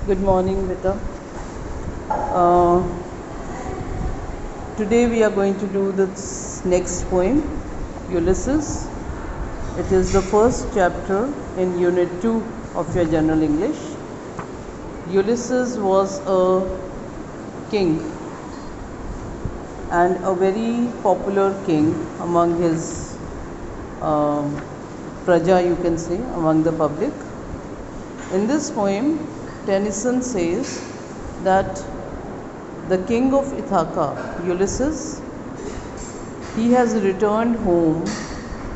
Good morning, Vita. Uh, Today we are going to do this next poem, Ulysses. It is the first chapter in Unit 2 of your General English. Ulysses was a king and a very popular king among his praja, you can say, among the public. In this poem, Tennyson says that the king of Ithaca, Ulysses, he has returned home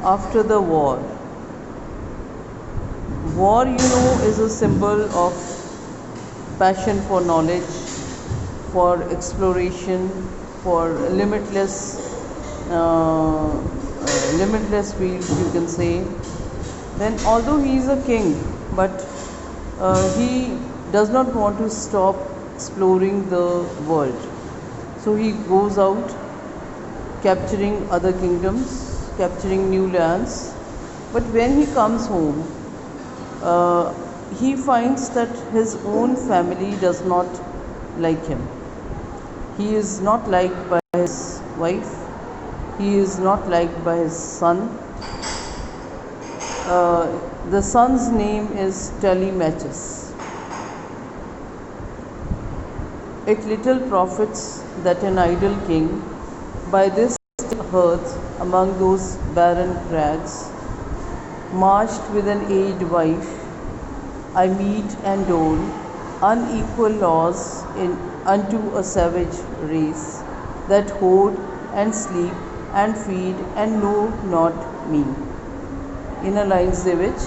after the war. War, is a symbol of passion for knowledge, for exploration, for limitless fields, you can say. Then, although he is a king, but he does not want to stop exploring the world. So he goes out capturing other kingdoms, capturing new lands. But when he comes home, he finds that his own family does not like him. He is not liked by his wife. He is not liked by his son. The son's name is Telemachus. It little profits that an idle king, by this hearth among those barren crags, marched with an aged wife, I meet and dole unequal laws unto a savage race, that hoard and sleep and feed and know not me. ਇਹਨਾਂ lines ਦੇ ਵਿੱਚ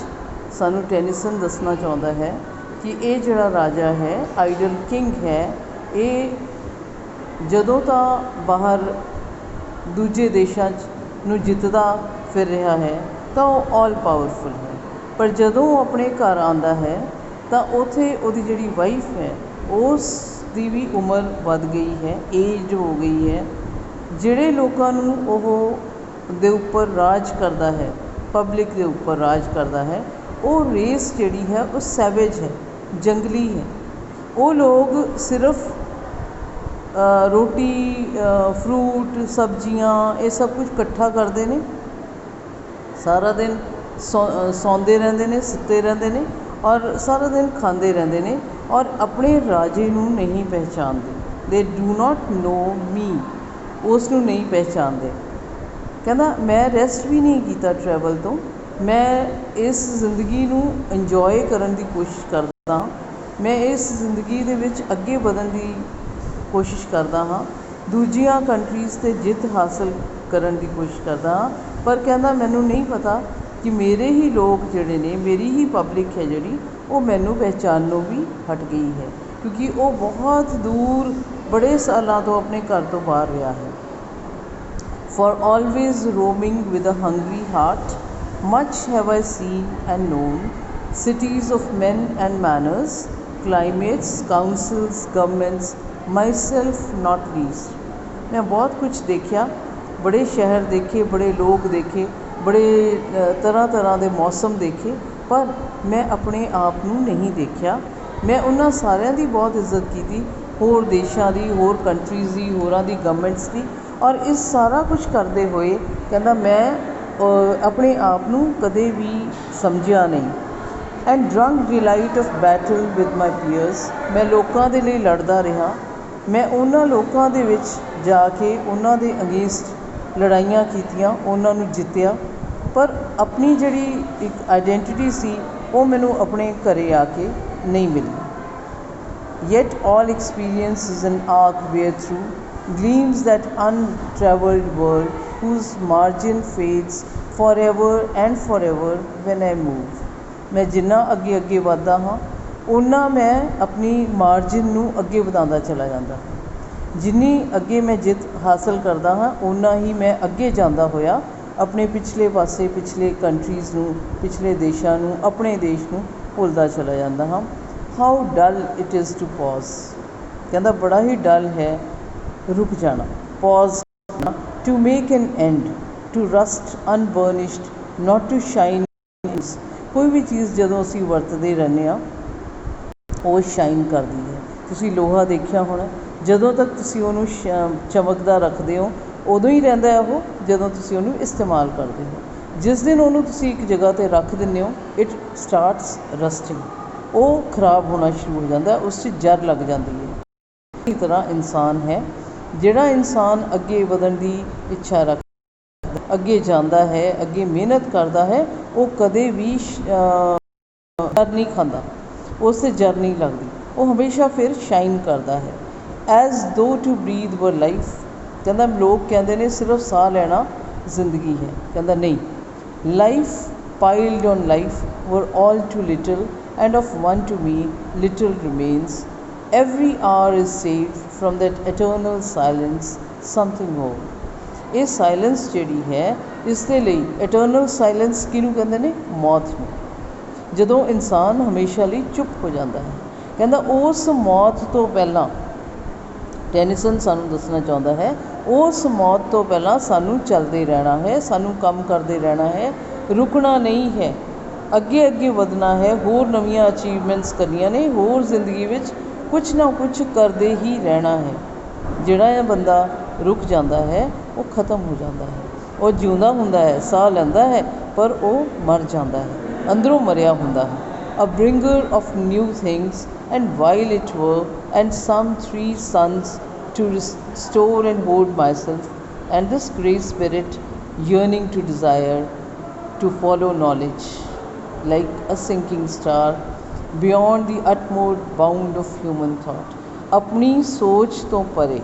ਸਾਨੂੰ Tennyson ਦੱਸਣਾ ਚਾਹੁੰਦਾ ਹੈ ਕਿ ਇਹ ਜਿਹੜਾ ਰਾਜਾ ਹੈ, ਆਈਡਲ ਕਿੰਗ ਹੈ, ਇਹ ਜਦੋਂ ਤਾਂ ਬਾਹਰ ਦੂਜੇ ਦੇਸ਼ਾਂ 'ਚ ਨੂੰ ਜਿੱਤਦਾ ਫਿਰ ਰਿਹਾ ਹੈ ਤਾਂ ਉਹ ਆਲ ਪਾਵਰਫੁਲ ਹੈ, ਪਰ ਜਦੋਂ ਉਹ ਆਪਣੇ ਘਰ ਆਉਂਦਾ ਹੈ ਤਾਂ ਉੱਥੇ ਉਹਦੀ ਜਿਹੜੀ ਵਾਈਫ ਹੈ ਉਸ ਦੀ ਵੀ ਉਮਰ ਵੱਧ ਗਈ ਹੈ, ਏਜ ਹੋ ਗਈ ਹੈ। ਜਿਹੜੇ ਲੋਕਾਂ ਨੂੰ ਉਹ ਦੇ ਉੱਪਰ ਰਾਜ ਕਰਦਾ ਹੈ, ਪਬਲਿਕ ਦੇ ਉੱਪਰ ਰਾਜ ਕਰਦਾ ਹੈ, ਉਹ ਰੇਸ ਜਿਹੜੀ ਹੈ ਉਹ ਸੈਵੇਜ ਹੈ, ਜੰਗਲੀ ਹੈ। ਉਹ ਲੋਕ ਸਿਰਫ ਰੋਟੀ, ਫਰੂਟ, ਸਬਜ਼ੀਆਂ ਇਹ ਸਭ ਕੁਝ ਇਕੱਠਾ ਕਰਦੇ ਨੇ, ਸਾਰਾ ਦਿਨ ਸੌਂਦੇ ਰਹਿੰਦੇ ਨੇ, ਸੁੱਤੇ ਰਹਿੰਦੇ ਨੇ ਔਰ ਸਾਰਾ ਦਿਨ ਖਾਂਦੇ ਰਹਿੰਦੇ ਨੇ ਔਰ ਆਪਣੇ ਰਾਜੇ ਨੂੰ ਨਹੀਂ ਪਹਿਚਾਣਦੇ। ਦੇ ਡੂ ਨਾਟ ਨੋ ਮੀ, ਉਸ ਨੂੰ ਨਹੀਂ ਪਹਿਚਾਣਦੇ। ਕਹਿੰਦਾ ਮੈਂ ਰੈਸਟ ਵੀ ਨਹੀਂ ਕੀਤਾ ਟਰੈਵਲ ਤੋਂ, ਮੈਂ ਇਸ ਜ਼ਿੰਦਗੀ ਨੂੰ ਇੰਜੋਏ ਕਰਨ ਦੀ ਕੋਸ਼ਿਸ਼ ਕਰਦਾ ਹਾਂ, ਮੈਂ ਇਸ ਜ਼ਿੰਦਗੀ ਦੇ ਵਿੱਚ ਅੱਗੇ ਵਧਣ ਦੀ ਕੋਸ਼ਿਸ਼ ਕਰਦਾ ਹਾਂ, ਦੂਜੀਆਂ ਕੰਟਰੀਜ਼ 'ਤੇ ਜਿੱਤ ਹਾਸਲ ਕਰਨ ਦੀ ਕੋਸ਼ਿਸ਼ ਕਰਦਾ ਹਾਂ। ਪਰ ਕਹਿੰਦਾ ਮੈਨੂੰ ਨਹੀਂ ਪਤਾ ਕਿ ਮੇਰੇ ਹੀ ਲੋਕ ਜਿਹੜੇ ਨੇ, ਮੇਰੀ ਹੀ ਪਬਲਿਕ ਹੈ ਜਿਹੜੀ, ਉਹ ਮੈਨੂੰ ਪਹਿਚਾਨਣੋਂ ਵੀ ਹਟ ਗਈ ਹੈ, ਕਿਉਂਕਿ ਉਹ ਬਹੁਤ ਦੂਰ ਬੜੇ ਸਾਲਾਂ ਤੋਂ ਆਪਣੇ ਘਰ ਤੋਂ ਬਾਹਰ ਰਿਹਾ ਹੈ। For always roaming with a hungry heart, much have I seen and known, cities of men and manners, climates, councils, governments, myself not least। मैं बहुत कुछ देखा, बड़े शहर देखे, बड़े लोग देखे, बड़े तरह तरह के मौसम देखे, पर मैं अपने आप ਨੂੰ नहीं देखा। मैं उन्हां सारिਆਂ ਦੀ बहुत इज्जत की, होर देशों की, होर कंट्रीज़ की, होरां दी गवर्नमेंट्स की, और इस सारा कुछ करते हुए कहता मैं अपने आप ਨੂੰ कदे भी समझिया नहीं। And drunk delight of battle with my peers, मैं लोगों के लिए लड़ता रहा, मैं उन्हां लोगों के विच जाके उन्हां दे अगेंस्ट लड़ाइयाँ कीतियां, उन्हां नूं जित्तिया, पर अपनी जिहड़ी एक आइडेंटिटी सी वो मैनू अपने घरे आके नहीं मिली। Yet all experience is an arch where through gleams that untravelled world whose margin fades forever and forever when I move। मैं जिन्ना अगे अगे वधदा हाँ उन्ना मैं अपनी मार्जिन नू अगे वधांदा चला जांदा, जिन्नी अगे मैं जित हासिल करदा हाँ उन्ना ही मैं अगे जांदा होया अपने पिछले पासे, पिछले कंट्रीज़ नू, पिछले देशां नू, अपने देश नू भुलदा चला जांदा हाँ। How dull it is to pause, कहंदा बड़ा ही डल है रुक जाना, पॉज करना, to make an end, to rust unburnished, not to shine. कोई भी चीज़ जदों असीं वरतदे रहने ਉਹ ਸ਼ਾਈਨ ਕਰਦੀ ਹੈ। ਤੁਸੀਂ ਲੋਹਾ ਦੇਖਿਆ ਹੋਣਾ, ਜਦੋਂ ਤੱਕ ਤੁਸੀਂ ਉਹਨੂੰ ਚਮਕਦਾ ਰੱਖਦੇ ਹੋ ਉਦੋਂ ਹੀ ਰਹਿੰਦਾ ਹੈ ਉਹ, ਜਦੋਂ ਤੁਸੀਂ ਉਹਨੂੰ ਇਸਤੇਮਾਲ ਕਰਦੇ ਹੋ। ਜਿਸ ਦਿਨ ਉਹਨੂੰ ਤੁਸੀਂ ਇੱਕ ਜਗ੍ਹਾ 'ਤੇ ਰੱਖ ਦਿੰਦੇ ਹੋ, ਇਟ ਸਟਾਰਟਸ ਰਸਟਿੰਗ, ਉਹ ਖਰਾਬ ਹੋਣਾ ਸ਼ੁਰੂ ਹੋ ਜਾਂਦਾ, ਉਸ 'ਚ ਜਰ ਲੱਗ ਜਾਂਦੀ ਹੈ। ਇਸੇ ਤਰ੍ਹਾਂ ਇਨਸਾਨ ਹੈ, ਜਿਹੜਾ ਇਨਸਾਨ ਅੱਗੇ ਵਧਣ ਦੀ ਇੱਛਾ ਰੱਖਦਾ, ਅੱਗੇ ਜਾਂਦਾ ਹੈ, ਅੱਗੇ ਮਿਹਨਤ ਕਰਦਾ ਹੈ, ਉਹ ਕਦੇ ਵੀ ਜਰ ਨਹੀਂ ਖਾਂਦਾ, ਉਸ 'ਤੇ ਜਰ ਨਹੀਂ ਲੱਗਦੀ, ਉਹ ਹਮੇਸ਼ਾ ਫਿਰ ਸ਼ਾਈਨ ਕਰਦਾ ਹੈ। ਐਜ਼ ਦੋ ਟੂ ਬਰੀਥ ਵਰ ਲਾਈਫ, ਕਹਿੰਦਾ ਲੋਕ ਕਹਿੰਦੇ ਨੇ ਸਿਰਫ ਸਾਹ ਲੈਣਾ ਜ਼ਿੰਦਗੀ ਹੈ, ਕਹਿੰਦਾ ਨਹੀਂ, life ਪਾਈਲਡ on life were all too little and of one to me little remains, every hour is saved from that eternal silence, something more। ਇਹ ਸਾਇਲੈਂਸ ਜਿਹੜੀ ਹੈ, ਇਸ ਦੇ ਲਈ ਇਟਰਨਲ ਸਾਇਲੈਂਸ ਕਿਹਨੂੰ ਕਹਿੰਦੇ ਨੇ? ਮੌਤ ਨੂੰ। ਜਦੋਂ ਇਨਸਾਨ ਹਮੇਸ਼ਾ ਲਈ ਚੁੱਪ ਹੋ ਜਾਂਦਾ ਹੈ, ਕਹਿੰਦਾ ਉਸ ਮੌਤ ਤੋਂ ਪਹਿਲਾਂ, ਟੈਨੀਸਨ ਸਾਨੂੰ ਦੱਸਣਾ ਚਾਹੁੰਦਾ ਹੈ, ਉਸ ਮੌਤ ਤੋਂ ਪਹਿਲਾਂ ਸਾਨੂੰ ਚੱਲਦੇ ਰਹਿਣਾ ਹੈ, ਸਾਨੂੰ ਕੰਮ ਕਰਦੇ ਰਹਿਣਾ ਹੈ, ਰੁਕਣਾ ਨਹੀਂ ਹੈ, ਅੱਗੇ ਅੱਗੇ ਵਧਣਾ ਹੈ, ਹੋਰ ਨਵੀਆਂ ਅਚੀਵਮੈਂਟਸ ਕਰਨੀਆਂ ਨੇ, ਹੋਰ ਜ਼ਿੰਦਗੀ ਵਿੱਚ ਕੁਛ ਨਾ ਕੁਛ ਕਰਦੇ ਹੀ ਰਹਿਣਾ ਹੈ। ਜਿਹੜਾ ਇਹ ਬੰਦਾ ਰੁਕ ਜਾਂਦਾ ਹੈ ਉਹ ਖ਼ਤਮ ਹੋ ਜਾਂਦਾ ਹੈ। ਉਹ ਜਿਉਂਦਾ ਹੁੰਦਾ ਹੈ, ਸਾਹ ਲੈਂਦਾ ਹੈ, ਪਰ ਉਹ ਮਰ ਜਾਂਦਾ ਹੈ, ਅੰਦਰੋਂ ਮਰਿਆ ਹੁੰਦਾ ਹੈ। A bringer of new things, and while it were, and some 3 suns to restore and hold myself, and this great spirit yearning to desire, to follow knowledge, like a sinking star, beyond the utmost bound of human thought। ਆਪਣੀ ਸੋਚ ਤੋਂ ਪਰੇ,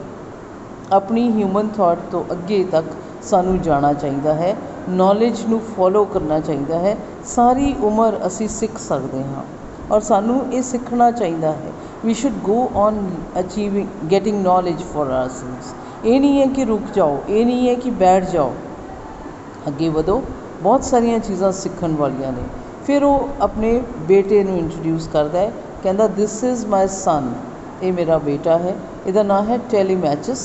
ਆਪਣੀ human thought ਤੋਂ ਅੱਗੇ ਤੱਕ ਸਾਨੂੰ ਜਾਣਾ ਚਾਹੀਦਾ ਹੈ, ਨੌਲੇਜ ਨੂੰ ਫੋਲੋ ਕਰਨਾ ਚਾਹੀਦਾ ਹੈ। ਸਾਰੀ ਉਮਰ ਅਸੀਂ ਸਿੱਖ ਸਕਦੇ ਹਾਂ, ਔਰ ਸਾਨੂੰ ਇਹ ਸਿੱਖਣਾ ਚਾਹੀਦਾ ਹੈ। We should go on achieving getting knowledge for ourselves. ਇਹ ਨਹੀਂ ਹੈ ਕਿ ਰੁਕ ਜਾਓ, ਇਹ ਨਹੀਂ ਹੈ ਕਿ ਬੈਠ ਜਾਓ, ਅੱਗੇ ਵਧੋ। ਬਹੁਤ ਸਾਰੀਆਂ ਚੀਜ਼ਾਂ ਸਿੱਖਣ ਵਾਲੀਆਂ ਨੇ। ਫਿਰ ਉਹ ਆਪਣੇ ਬੇਟੇ ਨੂੰ ਇੰਟਰੋਡਿਊਸ ਕਰਦਾ ਹੈ, ਕਹਿੰਦਾ ਦਿਸ ਇਜ਼ ਮਾਈ ਸਨ, ਇਹ ਮੇਰਾ ਬੇਟਾ ਹੈ, ਇਹਦਾ ਨਾਂ ਹੈ Telemachus,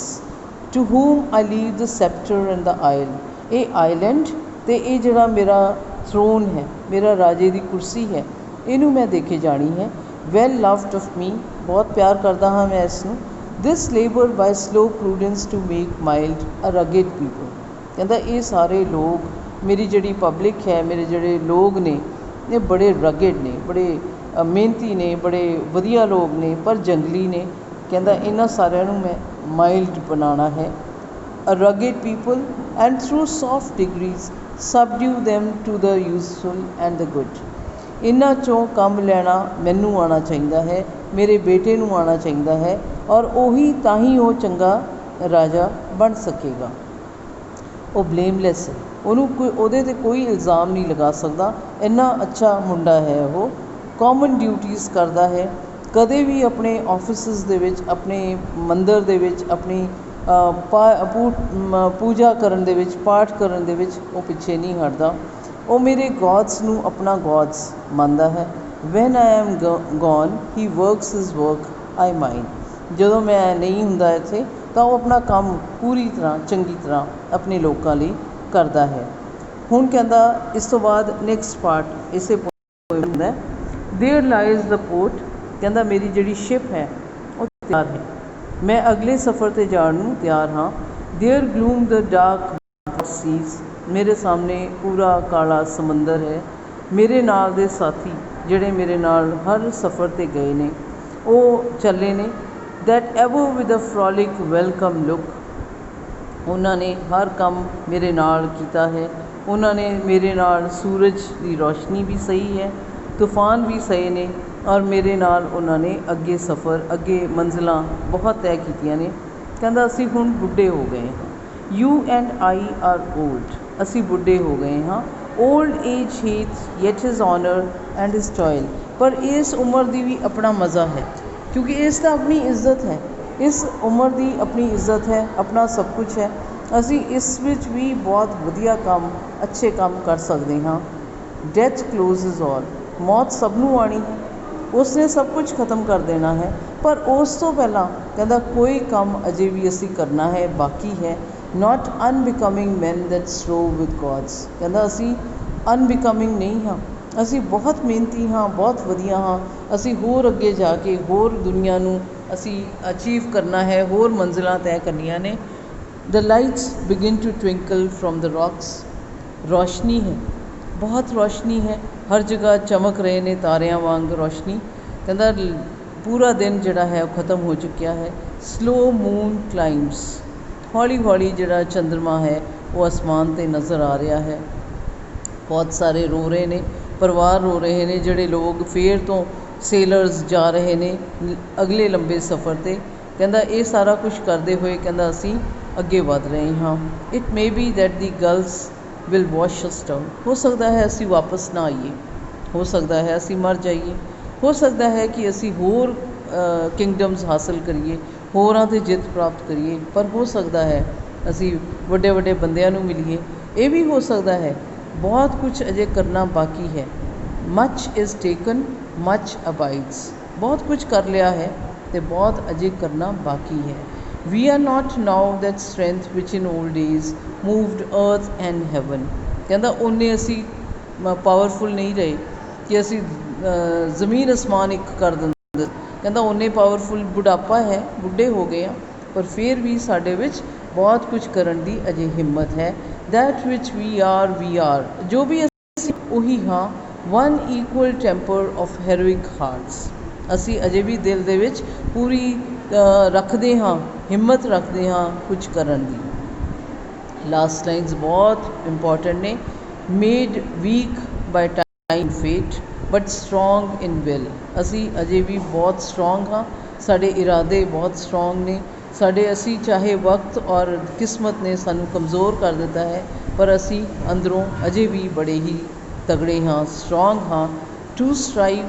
to whom I leave the sceptre and the isle. ਇਹ ਆਈਲੈਂਡ ਅਤੇ ਇਹ ਜਿਹੜਾ ਮੇਰਾ ਥਰੋਨ ਹੈ, ਮੇਰਾ ਰਾਜੇ ਦੀ ਕੁਰਸੀ ਹੈ, ਇਹਨੂੰ ਮੈਂ ਦੇ ਕੇ ਜਾਣੀ ਹੈ। ਵੈਲ ਲਵਡ ਆਫ ਮੀ, ਬਹੁਤ ਪਿਆਰ ਕਰਦਾ ਹਾਂ ਮੈਂ ਇਸ ਨੂੰ। This labour by slow prudence to make mild a rugged people. ਕਹਿੰਦਾ ਇਹ ਸਾਰੇ ਲੋਕ, ਮੇਰੀ ਜਿਹੜੀ ਪਬਲਿਕ ਹੈ, ਮੇਰੇ ਜਿਹੜੇ ਲੋਕ ਨੇ, ਇਹ ਬੜੇ ਰਗਿਡ ਨੇ, ਬੜੇ ਮਿਹਨਤੀ ਨੇ, ਬੜੇ ਵਧੀਆ ਲੋਕ ਨੇ, ਪਰ ਜੰਗਲੀ ਨੇ। ਕਹਿੰਦਾ ਇਹਨਾਂ ਸਾਰਿਆਂ ਨੂੰ ਮੈਂ ਮਾਈਲਡ ਬਣਾਉਣਾ ਹੈ। A rugged people and through soft degrees subdue them to the useful and the good. ਇਹਨਾਂ 'ਚੋਂ ਕੰਮ ਲੈਣਾ ਮੈਨੂੰ ਆਉਣਾ ਚਾਹੀਦਾ ਹੈ, ਮੇਰੇ ਬੇਟੇ ਨੂੰ ਆਉਣਾ ਚਾਹੀਦਾ ਹੈ, ਔਰ ਉਹੀ ਤਾਂ ਹੀ ਉਹ ਚੰਗਾ ਰਾਜਾ ਬਣ ਸਕੇਗਾ। ਉਹ ਬਲੇਮਲੈਸ ਹੈ, ਉਹਨੂੰ ਉਹਦੇ 'ਤੇ ਕੋਈ ਇਲਜ਼ਾਮ ਨਹੀਂ ਲਗਾ ਸਕਦਾ, ਇੰਨਾ ਅੱਛਾ ਮੁੰਡਾ ਹੈ ਉਹ। ਕਾਮਨ ਡਿਊਟੀਜ਼ ਕਰਦਾ ਹੈ, ਕਦੇ ਵੀ ਆਪਣੇ ਆਫਿਸਿਸ ਦੇ ਵਿੱਚ, ਆਪਣੇ ਮੰਦਰ ਦੇ ਵਿੱਚ, ਆਪਣੀ ਪੂਜਾ ਕਰਨ ਦੇ ਵਿੱਚ, ਪਾਠ ਕਰਨ ਦੇ ਵਿੱਚ ਉਹ ਪਿੱਛੇ ਨਹੀਂ ਹਟਦਾ। ਉਹ ਮੇਰੇ ਗੋਡਸ ਨੂੰ ਆਪਣਾ ਗੋਡਸ ਮੰਨਦਾ ਹੈ। Van I am gone he works his work I mind. ਜਦੋਂ ਮੈਂ ਨਹੀਂ ਹੁੰਦਾ ਇੱਥੇ ਤਾਂ ਉਹ ਆਪਣਾ ਕੰਮ ਪੂਰੀ ਤਰ੍ਹਾਂ ਚੰਗੀ ਤਰ੍ਹਾਂ ਆਪਣੇ ਲੋਕਾਂ ਲਈ ਕਰਦਾ ਹੈ। ਹੁਣ ਕਹਿੰਦਾ ਇਸ ਤੋਂ ਬਾਅਦ ਨੈਕਸਟ ਪਾਰਟ ਇਸੇ ਹੁੰਦਾ ਹੈ, ਦੇਅਰ ਲਾਈਜ਼ ਦ ਪੋਰਟ। ਕਹਿੰਦਾ ਮੇਰੀ ਜਿਹੜੀ ਸ਼ਿਪ ਹੈ ਉਹ ਤਿਆਰ ਹੈ, ਮੈਂ ਅਗਲੇ ਸਫ਼ਰ 'ਤੇ ਜਾਣ ਨੂੰ ਤਿਆਰ ਹਾਂ। ਦੇਅਰ ਗਲੂਮ ਦ ਡਾਰਕ ਸੀਜ਼, ਮੇਰੇ ਸਾਹਮਣੇ ਪੂਰਾ ਕਾਲਾ ਸਮੁੰਦਰ ਹੈ। ਮੇਰੇ ਨਾਲ ਦੇ ਸਾਥੀ ਜਿਹੜੇ ਮੇਰੇ ਨਾਲ ਹਰ ਸਫ਼ਰ 'ਤੇ ਗਏ ਨੇ, ਉਹ ਚੱਲੇ ਨੇ। That ever with a frolic welcome look, ਉਹਨਾਂ ਨੇ ਹਰ ਕੰਮ ਮੇਰੇ ਨਾਲ ਕੀਤਾ ਹੈ। ਉਹਨਾਂ ਨੇ ਮੇਰੇ ਨਾਲ ਸੂਰਜ ਦੀ ਰੋਸ਼ਨੀ ਵੀ ਸਹੀ ਹੈ, ਤੂਫਾਨ ਵੀ ਸਹੀ ਨੇ, ਔਰ ਮੇਰੇ ਨਾਲ ਉਹਨਾਂ ਨੇ ਅੱਗੇ ਸਫ਼ਰ, ਅੱਗੇ ਮੰਜ਼ਿਲਾਂ ਬਹੁਤ ਤੈਅ ਕੀਤੀਆਂ ਨੇ। ਕਹਿੰਦਾ ਅਸੀਂ ਹੁਣ ਬੁੱਢੇ ਹੋ ਗਏ ਹਾਂ। You and I are old, ਅਸੀਂ ਬੁੱਢੇ ਹੋ ਗਏ ਹਾਂ। Old age hath yet his honour and his toil. ਪਰ ਇਸ ਉਮਰ ਦੀ ਵੀ ਆਪਣਾ ਮਜ਼ਾ ਹੈ, ਕਿਉਂਕਿ ਇਸ ਦਾ ਆਪਣੀ ਇੱਜ਼ਤ ਹੈ। ਇਸ ਉਮਰ ਦੀ ਆਪਣੀ ਇੱਜ਼ਤ ਹੈ, ਆਪਣਾ ਸਭ ਕੁਝ ਹੈ। ਅਸੀਂ ਇਸ ਵਿੱਚ ਵੀ ਬਹੁਤ ਵਧੀਆ ਕੰਮ, ਅੱਛੇ ਕੰਮ ਕਰ ਸਕਦੇ ਹਾਂ। ਡੈਥ ਕਲੋਜ਼ਿਜ਼ ਆਲ, ਮੌਤ ਸਭ ਨੂੰ ਆਉਣੀ ਹੈ, ਉਸ ਨੇ ਸਭ ਕੁਝ ਖਤਮ ਕਰ ਦੇਣਾ ਹੈ। ਪਰ ਉਸ ਤੋਂ ਪਹਿਲਾਂ ਕਹਿੰਦਾ ਕੋਈ ਕੰਮ ਅਜੇ ਵੀ ਅਸੀਂ ਕਰਨਾ ਹੈ, ਬਾਕੀ ਹੈ। ਨਾਟ ਅਨਬਿਕਮਿੰਗ ਮੈਨ ਦੈਟ ਸਟਰੋਵ ਵਿਦ ਗੋਡਸ। ਕਹਿੰਦਾ ਅਸੀਂ ਅਨਬਿਕਮਿੰਗ ਨਹੀਂ ਹਾਂ, ਅਸੀਂ ਬਹੁਤ ਮਿਹਨਤੀ ਹਾਂ, ਬਹੁਤ ਵਧੀਆ ਹਾਂ, ਅਸੀਂ ਹੋਰ ਅੱਗੇ ਜਾ ਕੇ ਹੋਰ ਦੁਨੀਆ ਨੂੰ ਅਸੀਂ ਅਚੀਵ ਕਰਨਾ ਹੈ, ਹੋਰ ਮੰਜ਼ਿਲਾਂ ਤੈਅ ਕਰਨੀਆਂ ਨੇ। The lights begin to twinkle from the rocks. ਰੌਸ਼ਨੀ ਹੈ, ਬਹੁਤ ਰੌਸ਼ਨੀ ਹੈ, ਹਰ ਜਗ੍ਹਾ ਚਮਕ ਰਹੇ ਨੇ ਤਾਰਿਆਂ ਵਾਂਗ ਰੌਸ਼ਨੀ। ਕਹਿੰਦਾ ਪੂਰਾ ਦਿਨ ਜਿਹੜਾ ਹੈ ਉਹ ਖ਼ਤਮ ਹੋ ਚੁੱਕਿਆ ਹੈ। ਸਲੋ ਮੂਨ ਕਲਾਈਮਸ, ਹੌਲੀ ਹੌਲੀ ਜਿਹੜਾ ਚੰਦਰਮਾ ਹੈ ਉਹ ਅਸਮਾਨ 'ਤੇ ਨਜ਼ਰ ਆ ਰਿਹਾ ਹੈ। ਬਹੁਤ ਸਾਰੇ ਰੋ ਰਹੇ ਨੇ, ਪਰਿਵਾਰ ਰੋ ਰਹੇ ਨੇ, ਜਿਹੜੇ ਲੋਕ ਫੇਰ ਤੋਂ ਸੇਲਰਸ ਜਾ ਰਹੇ ਨੇ ਅਗਲੇ ਲੰਬੇ ਸਫ਼ਰ 'ਤੇ। ਕਹਿੰਦਾ ਇਹ ਸਾਰਾ ਕੁਛ ਕਰਦੇ ਹੋਏ ਕਹਿੰਦਾ ਅਸੀਂ ਅੱਗੇ ਵੱਧ ਰਹੇ ਹਾਂ। It may be that the gulfs will wash us down. ਹੋ ਸਕਦਾ ਹੈ ਅਸੀਂ ਵਾਪਸ ਨਾ ਆਈਏ, ਹੋ ਸਕਦਾ ਹੈ ਅਸੀਂ ਮਰ ਜਾਈਏ, ਹੋ ਸਕਦਾ ਹੈ ਕਿ ਅਸੀਂ ਹੋਰ ਕਿੰਗਡਮਸ ਹਾਸਲ ਕਰੀਏ, ਹੋਰਾਂ 'ਤੇ ਜਿੱਤ ਪ੍ਰਾਪਤ ਕਰੀਏ, ਪਰ ਹੋ ਸਕਦਾ ਹੈ ਅਸੀਂ ਵੱਡੇ ਵੱਡੇ ਬੰਦਿਆਂ ਨੂੰ ਮਿਲੀਏ। ਇਹ ਵੀ ਹੋ ਸਕਦਾ ਹੈ। ਬਹੁਤ ਕੁਛ ਅਜੇ ਕਰਨਾ ਬਾਕੀ ਹੈ। ਮੱਚ ਇਜ਼ ਟੇਕਨ, ਮੱਚ ਅਬਾਈਡਸ। ਬਹੁਤ ਕੁਛ ਕਰ ਲਿਆ ਹੈ ਅਤੇ ਬਹੁਤ ਅਜੇ ਕਰਨਾ ਬਾਕੀ ਹੈ। We are not now that strength which in old days moved earth and heaven. ਕਹਿੰਦਾ ਉਹਨੇ ਅਸੀਂ ਪਾਵਰਫੁਲ ਨਹੀਂ ਰਹੇ ਕਿ ਅਸੀਂ ਜ਼ਮੀਨ ਅਸਮਾਨ ਇੱਕ ਕਰ ਦਿੰਦੇ। ਕਹਿੰਦਾ ਉਹਨੇ ਪਾਵਰਫੁਲ ਬੁਢਾਪਾ ਹੈ, ਬੁੱਢੇ ਹੋ ਗਏ ਹਾਂ, ਪਰ ਫਿਰ ਵੀ ਸਾਡੇ ਵਿੱਚ ਬਹੁਤ ਕੁਝ ਕਰਨ ਦੀ ਅਜੇ ਹਿੰਮਤ ਹੈ। ਦੈਟ ਵਿਚ ਵੀ ਆਰ, ਜੋ ਵੀ ਅਸੀਂ ਉਹੀ ਹਾਂ। One equal temper of heroic hearts. ਅਸੀਂ ਅਜੇ ਵੀ ਦਿਲ ਦੇ ਵਿੱਚ ਪੂਰੀ ਰੱਖਦੇ ਹਾਂ, ਹਿੰਮਤ ਰੱਖਦੇ ਹਾਂ ਕੁਝ ਕਰਨ ਦੀ। ਲਾਸਟ ਲਾਈਨਸ ਬਹੁਤ ਇੰਪੋਰਟੈਂਟ ਨੇ। ਮੇਡ ਵੀਕ ਬਾਈ ਟਾਈਮ ਫੇਟ ਬਟ ਸਟਰੋਂਗ ਇਨ ਵਿਲ। ਅਸੀਂ ਅਜੇ ਵੀ ਬਹੁਤ ਸਟਰੋਂਗ ਹਾਂ, ਸਾਡੇ ਇਰਾਦੇ ਬਹੁਤ ਸਟਰੋਂਗ ਨੇ। ਅਸੀਂ ਚਾਹੇ ਵਕਤ ਔਰ ਕਿਸਮਤ ਨੇ ਸਾਨੂੰ ਕਮਜ਼ੋਰ ਕਰ ਦਿੱਤਾ ਹੈ, ਪਰ ਅਸੀਂ ਅੰਦਰੋਂ ਅਜੇ ਵੀ ਬੜੇ ਹੀ ਤਗੜੇ ਹਾਂ, ਸਟਰੋਂਗ ਹਾਂ। To strive,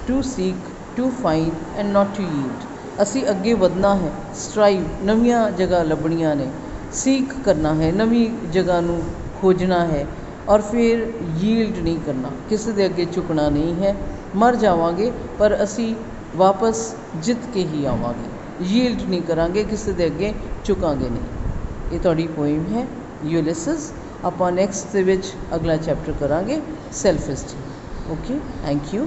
to seek, to find and not to yield. ਅਸੀਂ ਅੱਗੇ ਵਧਣਾ ਹੈ। ਸਟਰਾਈਵ, ਨਵੀਆਂ ਜਗ੍ਹਾ ਲੱਭਣੀਆਂ ਨੇ। ਸੀਕ ਕਰਨਾ ਹੈ, ਨਵੀਂ ਜਗ੍ਹਾ ਨੂੰ ਖੋਜਣਾ ਹੈ। ਔਰ ਫਿਰ ਯੀਲਡ ਨਹੀਂ ਕਰਨਾ, ਕਿਸੇ ਦੇ ਅੱਗੇ ਝੁਕਣਾ ਨਹੀਂ ਹੈ। ਮਰ ਜਾਵਾਂਗੇ ਪਰ ਅਸੀਂ ਵਾਪਸ ਜਿੱਤ ਕੇ ਹੀ ਆਵਾਂਗੇ। ਯੀਲਡ ਨਹੀਂ ਕਰਾਂਗੇ, ਕਿਸੇ ਦੇ ਅੱਗੇ ਝੁਕਾਂਗੇ ਨਹੀਂ। ਇਹ ਤੁਹਾਡੀ ਪੋਇਮ ਹੈ ਯੂਲਿਸਿਸ। ਆਪਾਂ ਨੈਕਸਟ ਦੇ ਵਿੱਚ ਅਗਲਾ ਚੈਪਟਰ ਕਰਾਂਗੇ ਸੈਲਫ ਐਸਟੀਮ। Okay, thank you.